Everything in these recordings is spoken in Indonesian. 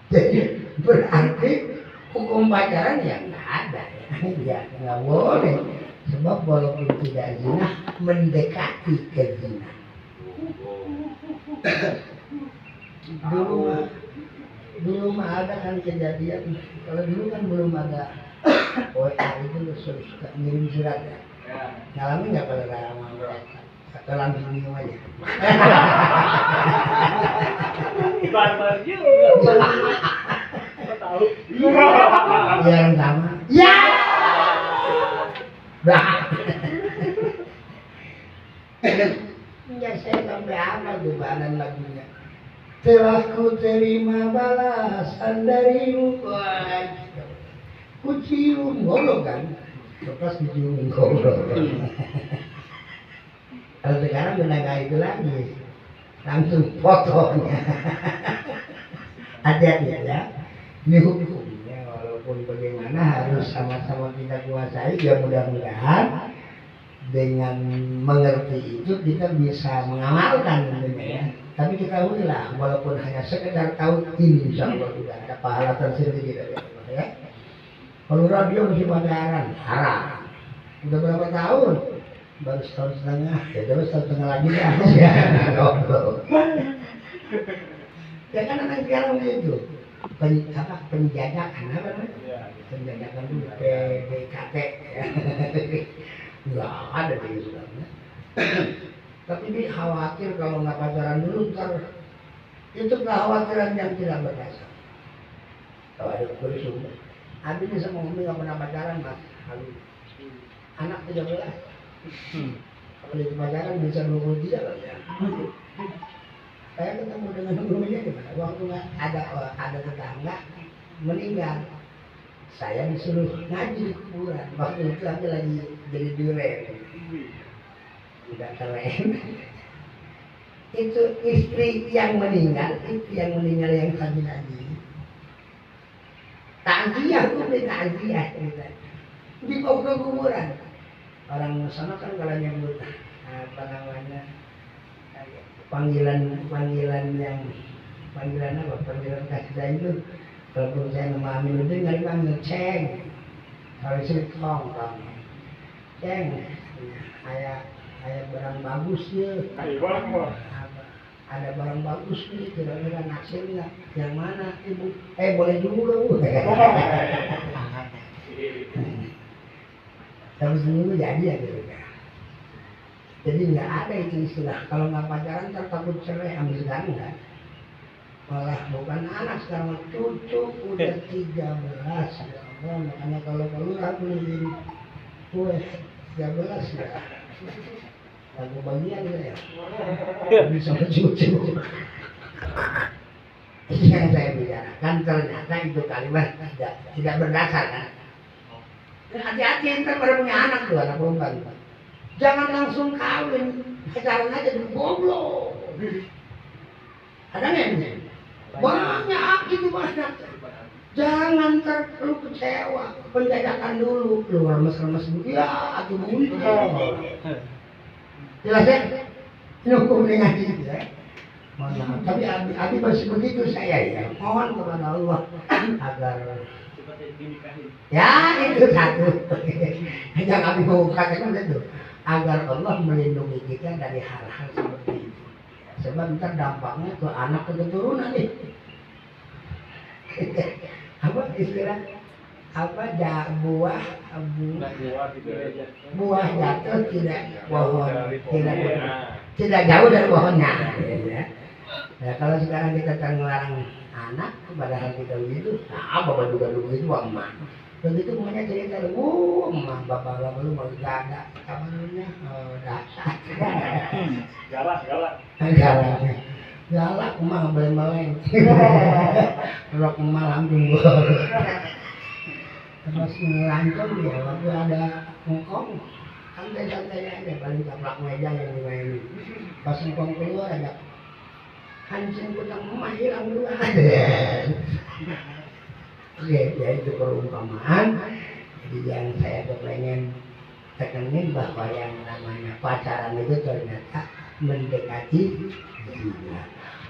Jadi berarti hukum pacaran ya nggak ada ya nggak boleh. Sebab walaupun tidak zina mendekati ke zina. Dulu mah ada kan kejadian. Kalau dulu kan belum ada WA itu suka ngirim surat ya. Ngalamin nggak kalau atau langsung minum aja? Barbar juga. Tahu. Yang sama. Ya. Dah. Ya saya sampai apa tuh bahan lagunya? Telah ku terima balasan darimu. Wah, ku cium goblok kan? Lepas dicium goblok. Kalau sekarang udah nggak itu lagi, langsung fotonya. Hati-hati ya. Ini hukumnya walaupun bagaimana harus sama-sama kita kuasai. Ya mudah-mudahan dengan mengerti itu kita bisa mengamalkan tentunya ya. Tapi kita ketahuilah walaupun hanya sekedar tahu ini insya Allah sudah ada pahala tersendiri dari Allah ya. Kalau radio masih pacaran haram. Udah berapa tahun? Baru setahun setengah. Ya terus setahun setengah lagi ya. Ya kan anak sekarang itu penjajakan apa namanya? Penjajakan dulu PDKT ya. Nggak ada di Islamnya. Tapi dia khawatir kalau nggak pacaran dulu ntar itu kekhawatiran yang tidak berdasar. Kalau ada bersumber, Abi ini sama Umi nggak pernah pacaran mas. Anak 13. Kalau itu pacaran bisa 23 lah ya. Saya ketemu dengan Uminya gimana? Waktu nggak ada tetangga meninggal. Saya disuruh ngaji di kuburan. Waktu itu aku lagi jadi duren. Udah keren. Itu istri yang meninggal yang tadi lagi. Takziah tuh takziah cerita. Dibawa ke kuburan. Orang sana kan kalau nyebut apa namanya panggilan kasih sayang itu. Kalau saya nama Aminuddin nggak dipanggil Ceng, kalau istri Tong, Ceng, ayah barang bagus ya. Ada barang bagus nih, kira-kira naksir nggak? Yang mana ibu? Boleh juga bu. Tapi seminggu jadi ya gitu kan. Jadi nggak ada itu istilah. Kalau nggak pacaran takut cerai, ambil sekarang nggak. Malah bukan anak sekarang cucu udah 13 ya Allah, makanya kalau keluar beliin kue 13 ya lagu bagian ya bisa cucu. Itu yang saya bicarakan, ternyata itu kalimat tidak berdasar kan. Hati-hati ntar pada punya anak tuh anak perempuan, jangan langsung kawin, pacaran aja dulu goblok. Ada nggak? Banyak itu banyak. Jangan lu kecewa, penjajakan dulu, lu remes-remes dulu, ya atuh bunyi. Jelas ya? Ini hukum dengan itu ya. Mohon tapi abi masih begitu saya ya. Mohon kepada Allah agar ya itu satu. Jangan abi mau katakan itu agar Allah melindungi kita dari hal-hal seperti itu. Sebab ntar dampaknya ke anak keturunan nih. Apa istilah? Apa buah jatuh tidak pohon tidak jauh dari pohonnya. Ya. Nah, kalau sekarang kita ngelarang anak, padahal kita begitu, bapak juga begitu, emak. Begitu semuanya cerita, emak bapak lu mau gak ada kabarnya, dasar. Galak emak beleng-beleng. Rok emak langsung gol. Terus ngelancong dia waktu ada ngkong, santai-santai aja paling taplak meja yang dimainin. Pas ngkong keluar ada hancing kutang emak hilang dua. Oke, ya itu perumpamaan. Jadi yang saya pengen tekenin bahwa yang namanya pacaran itu ternyata mendekati zina.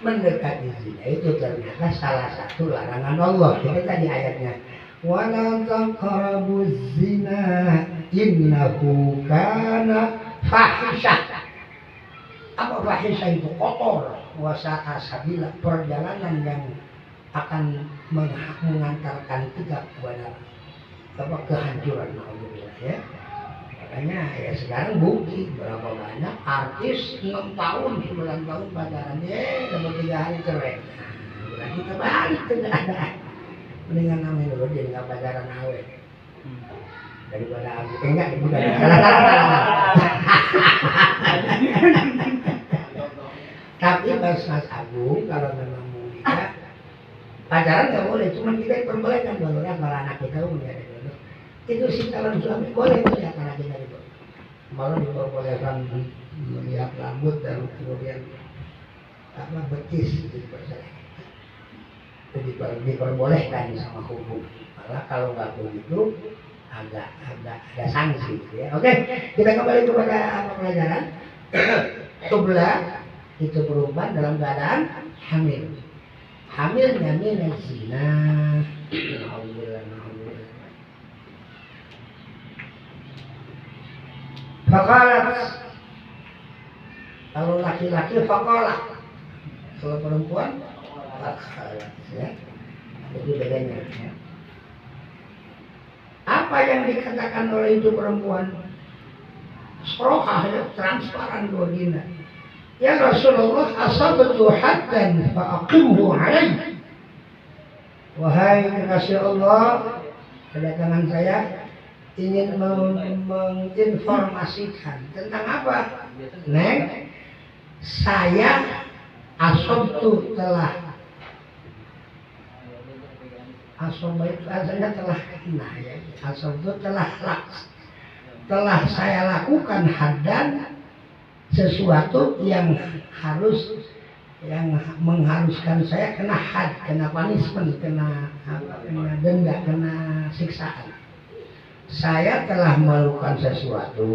mendekati zina itu ternyata salah satu larangan Allah. Itu tadi ayatnya. Wala taqrabuz zina innahu kana fahisyah. Apa fahisyah itu? Kotor. Wasa'a sabila, perjalanan yang akan mengantarkan kita kepada kehancuran, alhamdulillah ya. Makanya ya sekarang bukti berapa banyak artis 6 tahun 9 tahun pacaran dapat 3 hari cerai. Nah, berarti kebalik tuh keadaan. Mendingan namanya dulu dia nggak pacaran awet daripada aku enggak bukan. Tapi Mas Agung kalau memang mau nikah pacaran nggak boleh, cuma kita diperbolehkan kalau anak kita punya jodoh. Itu sih calon suami boleh melihat anak kita itu, malah diperbolehkan melihat rambut dan kemudian betis diperbolehkan, diperbolehkan sama hukum. Malah kalau nggak begitu agak ada sanksi gitu ya. Oke, kita kembali kepada pelajaran. Tubla itu perempuan dalam keadaan hamil. Hamilnya min zina. Alhamdulillah. Faqalat, kalau laki-laki faqalat, kalau perempuan faqalat ya. Itu bedanya ya. Apa yang dikatakan oleh itu perempuan? Sorohah ya, transparan begini. Ya Rasulullah, asabtu haddan fa'aqimhu alaih. Wahai kekasih Allah, kedatangan saya ingin menginformasikan tentang apa? Neng, saya asabtu telah itu artinya telah kena ya. Asabtu telah saya lakukan haddan, sesuatu yang mengharuskan saya kena had, kena punishment, kena denda, kena siksaan. Saya telah melakukan sesuatu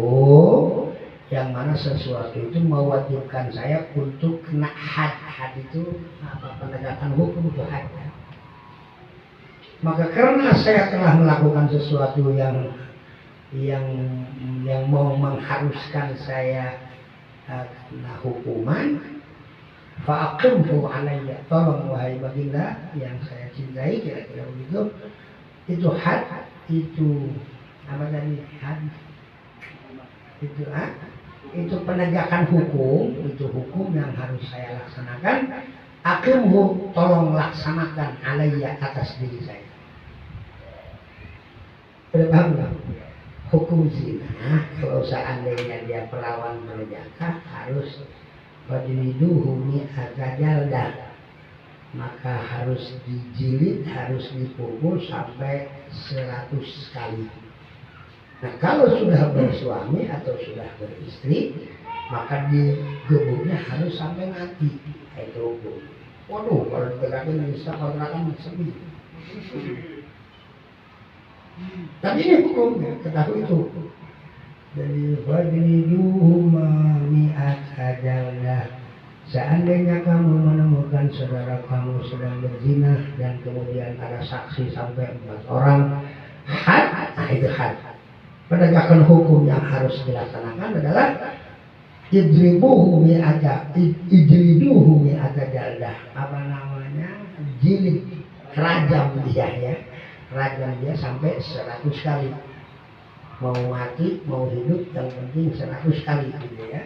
yang mana sesuatu itu mewajibkan saya untuk kena had. Had itu penegakan hukum itu had. Maka karena saya telah melakukan sesuatu yang mau mengharuskan saya kena hukuman, fa'aqimhu alayya, tolong wahai baginda yang saya cintai, kira-kira begitu. Itu had, itu apa tadi? Had itu penegakan hukum, itu hukum yang harus saya laksanakan. Aqimhu, tolong laksanakan alayya, atas diri saya. Paham nggak? Hukum zina, kalau seandainya dia perawan berjaka, harus fajliduhu mi'ata jaldah, maka harus dijilid, harus dipukul sampai 100 kali. Nah, kalau sudah bersuami atau sudah beristri, maka digebuknya harus sampai mati. Itu hukum. Waduh, kalau ditegakkan bisa kontrakan sepi. Tapi ini hukumnya, ketahui itu. Jadi fajliduhu mi'ata jaldah. Seandainya kamu menemukan saudara kamu sedang berzina dan kemudian ada saksi sampai 4 orang, had, nah itu had. Penegakan hukum yang harus dilaksanakan adalah idriduhu mi'ata jaldah. Apa namanya? Jilid, rajam dia ya. Rajam dia sampai 100 kali. Mau mati, mau hidup, yang penting 100 kali gitu ya.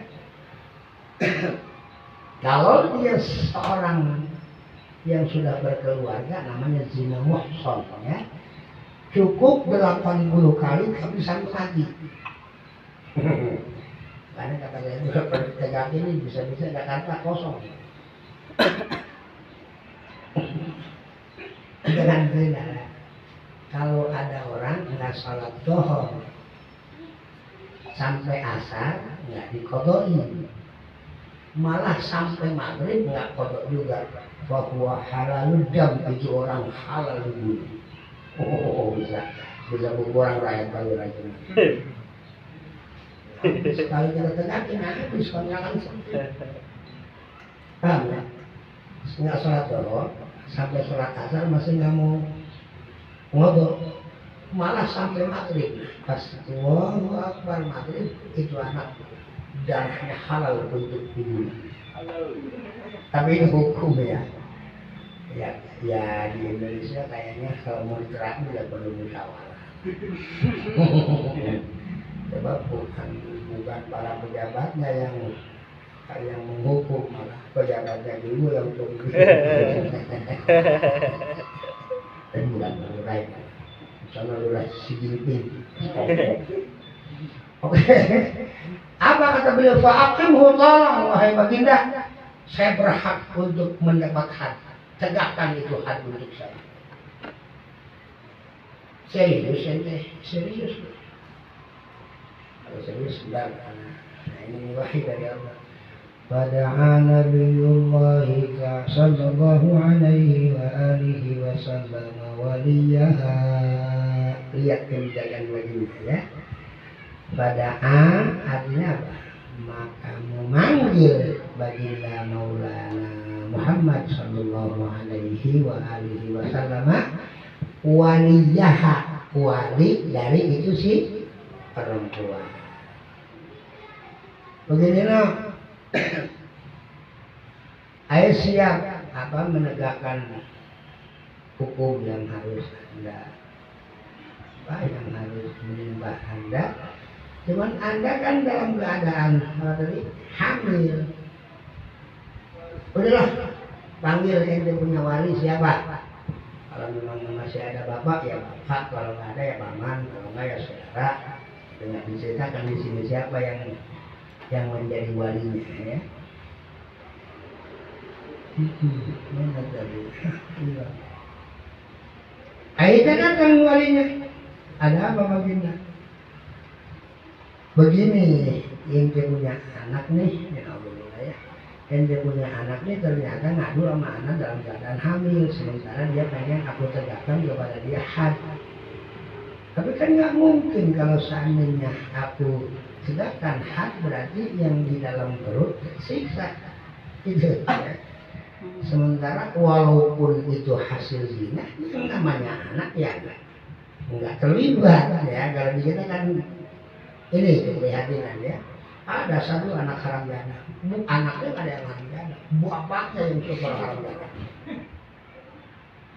Kalau dia seorang yang sudah berkeluarga, namanya zina muhsan ya, cukup 80 kali tapi sampai mati. Karena kata saya juga tegak ini bisa-bisa Jakarta kosong. Dengan zina, kalau ada orang nggak sholat zuhur sampai asar nggak diqodoi, malah sampai maghrib nggak kodok juga, bahwa halalul dam, itu orang halal dibunuh. Bisa berkurang rakyat baru lagi. Kalau kita tegakin habis kontrakan sempit. Paham ya? nggak sholat doang, sampai sholat asar masih nggak mau ngodok, malah sampai maghrib. Pas Allahu Akbar maghrib itu anak darahnya halal untuk dibunuh. Tapi ini hukum ya. Ya di Indonesia kayaknya kalau mau diterapkan tidak perlu musyawarah. Sebab bukan para pejabatnya yang menghukum, malah pejabatnya dulu yang tunggu. Dan bukan lurah, misalnya lurah Xi Jinping. Oke. Apa kata beliau? Fa'aqimhu Allah, wahai baginda, saya berhak untuk mendapat had. Tegakkan itu had untuk saya. Serius ente? Serius. Kalau serius enggak, nah ini wahyu dari Allah. Fada'a nabiyullahi sallallahu alaihi wa alihi wa sallam waliyaha. Lihat kebijakan baginda ya. Fada'a artinya apa? Maka memanggil baginda Maulana Muhammad sallallahu alaihi wa alihi wa sallam waliyaha. Wali dari itu si perempuan. Beginilah Ayo siap menegakkan hukum yang harus Anda, yang harus menimba Anda. Cuman Anda kan dalam keadaan hamil. Udahlah, panggil ente punya wali siapa? Kalau memang masih ada bapak ya bapak, kalau nggak ada ya paman, kalau nggak ya saudara. Dengan diceritakan di sini siapa yang menjadi walinya ya. Aida datang walinya. Ada apa baginda? Begini, ente punya anak nih, ya Allah ya. Ente punya anak nih ternyata ngadu sama anak dalam keadaan hamil, sementara dia pengen aku tegakkan kepada dia had. Tapi kan nggak mungkin kalau seandainya aku sedangkan had berarti yang di dalam perut siksa itu ya. Sementara walaupun itu hasil zina, yang namanya anak ya nggak terlibat ya. Kalau di kita kan ini keprihatinan ya, ada satu anak haram jana, anaknya nggak ada yang haram jana, bapaknya yang super haram jana.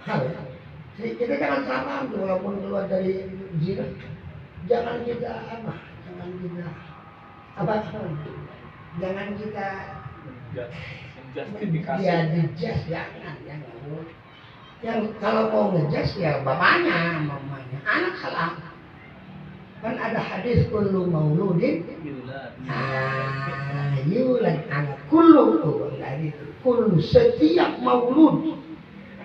Hal ya. Jadi kita jangan salah walaupun keluar dari zina, jangan kita jangan kita justifikasi. Jangan. Yang kalau mau ngejas ya bapaknya, mamanya, anak salah. Kan ada hadis kullu mauludin yulad anak kullu setiap maulud,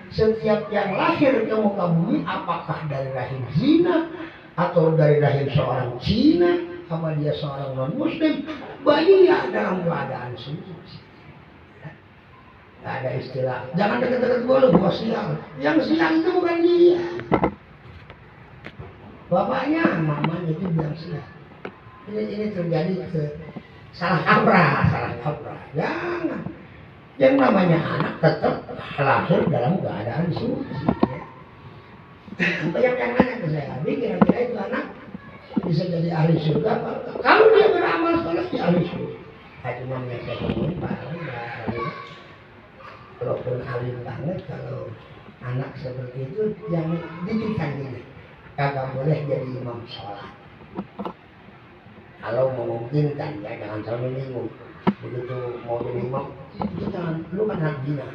setiap yang lahir ke muka bumi, apakah dari rahim zina atau dari rahim seorang Cina, apa dia seorang non muslim, bayi ya dalam keadaan suci. Gak ada istilah jangan deket-deket gue, lu gua siang. Yang siang itu bukan dia, bapaknya, mamanya itu bilang siang. Ini terjadi ke salah kaprah. Jangan. Yang namanya anak tetap lahir dalam keadaan suci ya. Banyak yang nanya ke saya, Abi kira-kira itu anak bisa jadi ahli surga apa? Kalau dia beramal soleh dia ahli surga. Cuma yang saya temuin Pak walaupun alim banget, kalau anak seperti itu yang didikan ini kagak boleh jadi imam sholat. Kalau memungkinkan ya, jangan selalu bingung. Begitu mau jadi imam, itu jangan, lu kan hak zina.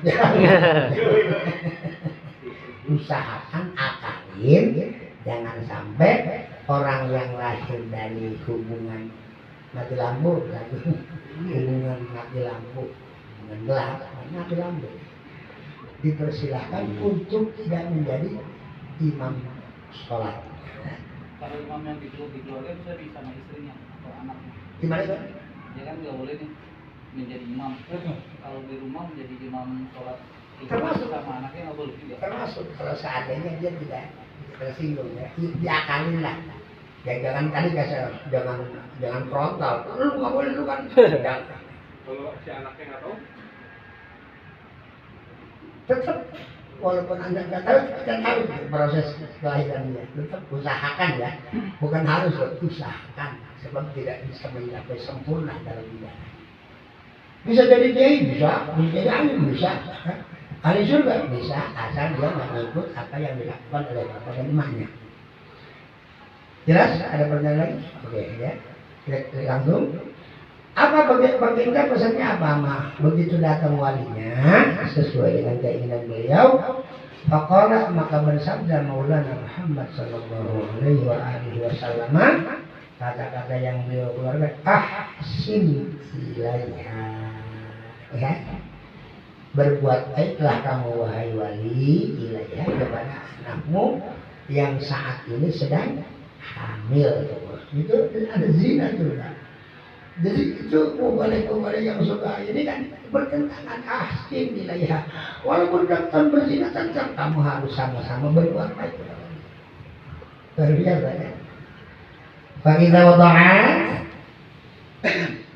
Usahakan akalin, jangan sampai orang yang lahir dari hubungan mati lampu, hubungan mati lampu, hubungan gelap, mati lampu, dipersilahkan untuk tidak menjadi imam sholat. Kalau imam yang di keluarga bisa sama istrinya atau anaknya. Gimana itu? Ya kan nggak boleh nih menjadi imam. Kalau di rumah menjadi imam sholat termasuk sama anaknya nggak boleh juga. Termasuk kalau seandainya dia tidak tersinggung ya, diakalin lah. Ya jangan tadi kasar, jangan frontal. Lu nggak boleh, lu kan. Kalau si anaknya nggak tahu, tetap walaupun Anda nggak tahu, kita tahu proses kelahiran dia. Tetap usahakan ya, bukan harus, usahakan. Sebab tidak bisa mencapai sempurna dalam ibadah. Bisa jadi kiai, bisa jadi alim, bisa. Ahli surga bisa, asal dia nggak ngikut apa yang dilakukan oleh bapak dan emaknya. Jelas? Ada pertanyaan lagi? Oke ya. Kita langsung. Apa baginda pesannya apa mah? Begitu datang walinya sesuai dengan keinginan beliau, faqala maka bersabda Maulana Muhammad sallallahu alaihi wasallam, kata-kata yang beliau keluarkan, ahsin ilaiha. Ya. Berbuat baiklah kamu wahai wali ilaiha kepada anakmu yang saat ini sedang hamil. Itu ada zina tuh. Jadi itu mubalik-mubalik yang suka ini kan bertentangan ahsin ilaiha. Walaupun datang berzina tetap kamu harus sama-sama berbuat baik. Terbiasa ya. Fa'idza wada'at.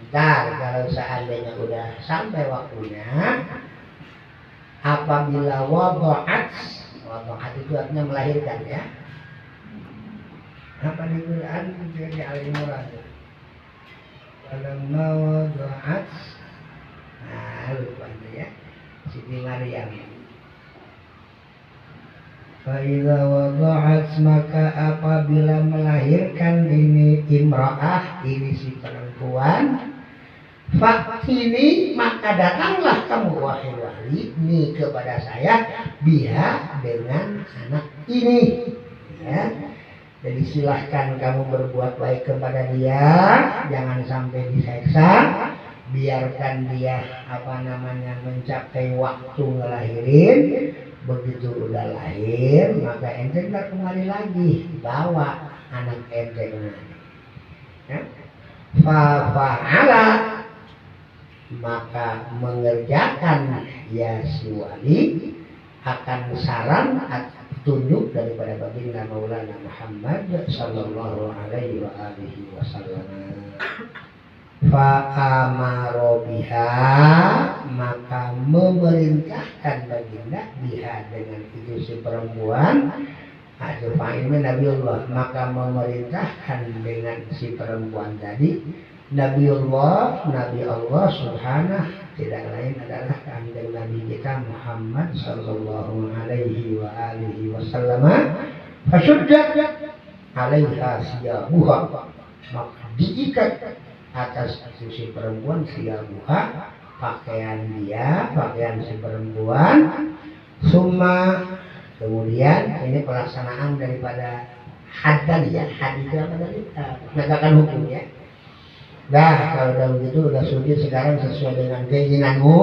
Ntar kalau seandainya udah sampai waktunya, apabila wada'at itu artinya melahirkan ya. Apa di Quran di Al-Imran? Falamma wada'at, nah lupa itu ya, Siti Maryam. Fa'idza wada'at maka apabila melahirkan ini imra'ah, ini si perempuan, Faktini maka datanglah kamu wahai wali ini kepada saya biha dengan anak ini ya. Jadi silahkan kamu berbuat baik kepada dia, jangan sampai diseksa, biarkan dia mencapai waktu ngelahirin. Begitu udah lahir maka ente nggak kembali lagi, bawa anak ente kemari ya. Fa'ala maka mengerjakan ya si wali akan saran atau tunjuk daripada baginda Maulana Muhammad sallallahu alaihi wasallam. Fa'amaro biha maka memerintahkan baginda biha dengan itu si perempuan. Ini Nabiullah maka memerintahkan dengan si perempuan tadi. Nabi Allah Subhanahu tidak lain adalah kanjeng Nabi kita Muhammad sallallahu alaihi wasallam. Fasuddat alaiha siyabuha maka diikat atas si perempuan siyabuha pakaian si perempuan. Summa kemudian ini pelaksanaan daripada had tadi ya, had itu apa tadi? Penegakan hukum ya. Dah kalau udah begitu udah sujud sekarang sesuai dengan keinginanmu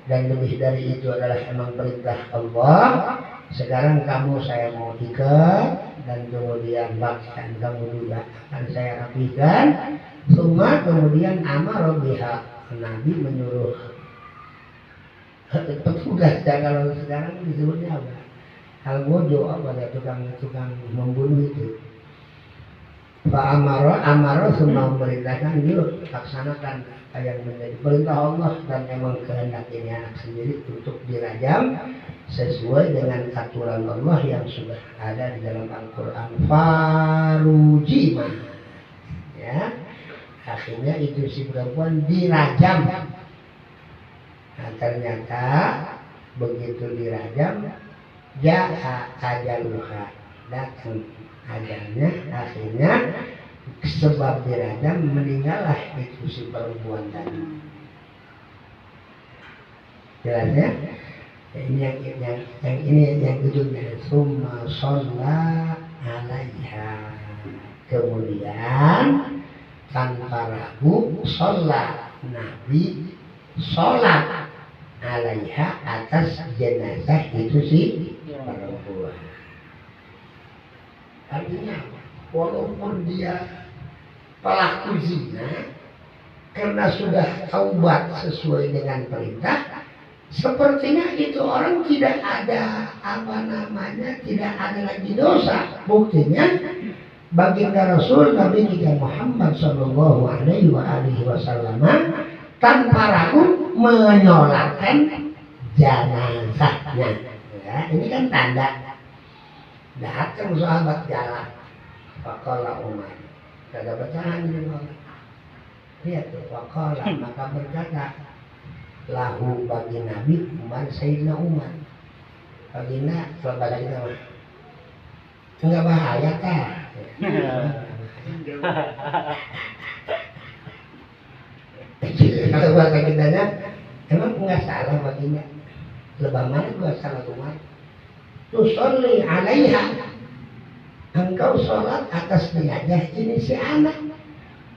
dan lebih dari itu adalah emang perintah Allah. Sekarang kamu saya mau ikat dan kemudian pakaian kamu juga akan saya rapikan. Semua kemudian amar biha Nabi menyuruh petugas ya, kalau sekarang disebutnya apa? Al-Gojo apa ya, tukang membunuh itu. Pak Amaro semua memerintahkan yuk laksanakan yang menjadi perintah Allah dan memang kehendak ini anak sendiri untuk dirajam sesuai dengan aturan Allah yang sudah ada di dalam Al-Quran. Farujima ya, akhirnya itu si perempuan dirajam. Nah ternyata begitu dirajam ja'a ajaluha, datang ajalnya, akhirnya sebab dirajam meninggallah itu si perempuan tadi. Jelasnya yang ujungnya summa shalla alaiha, kemudian tanpa ragu sholat Nabi sholat alaiha atas jenazah itu si perempuan. Artinya walaupun dia pelaku zina karena sudah taubat sesuai dengan perintah, sepertinya itu orang tidak ada tidak ada lagi dosa. Buktinya baginda Rasul Nabi kita Muhammad sallallahu alaihi wasallam tanpa ragu menyolatkan jenazahnya. Ya, ini kan tanda datang sahabat jalan. Faqala Umar. Kagak bacaan ini Umar. Lihat tuh, faqala maka berkata lahu bagi Nabi Umar Sayyidina Umar. Baginda selama kita enggak bahaya kan? Kalau bahasa kitanya emang enggak salah baginda. Lebah mana gua salah Umar? Tusolli alaiha. Engkau sholat atas jenazah ini si anak.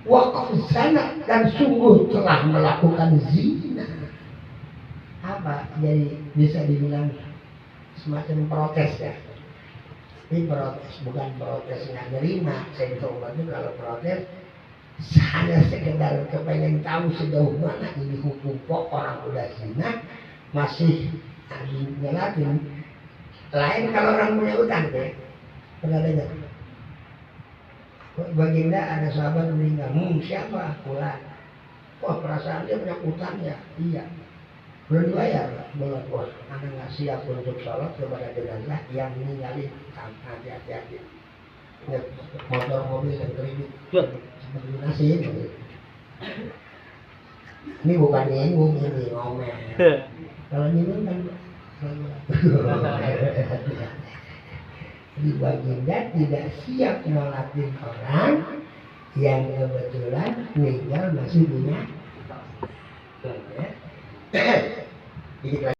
Wa zina dan sungguh telah melakukan zina. Apa? Jadi bisa dibilang semacam protes ya. Ini protes, bukan protes nggak nerima. Saya Umar itu kalau protes hanya sekedar kepengen tahu sejauh mana ini hukum kok orang udah zina masih nyelatin. Lain kalau orang punya utang deh. Pernah dengar? Baginda ada sahabat meninggal. Siapa? Fulan. Wah perasaan dia punya utang ya? Iya. Belum dibayar? Belum. Wah, anda nggak siap untuk sholat kepada jenazah yang meninggalin. Hati-hati. Motor mobil dan kredit. Seperti nasib. Ini bukan nyinggung, ini ngomel. Kalau nyinggung kan di baginda tidak siap melatih orang yang kebetulan meninggal masih punya.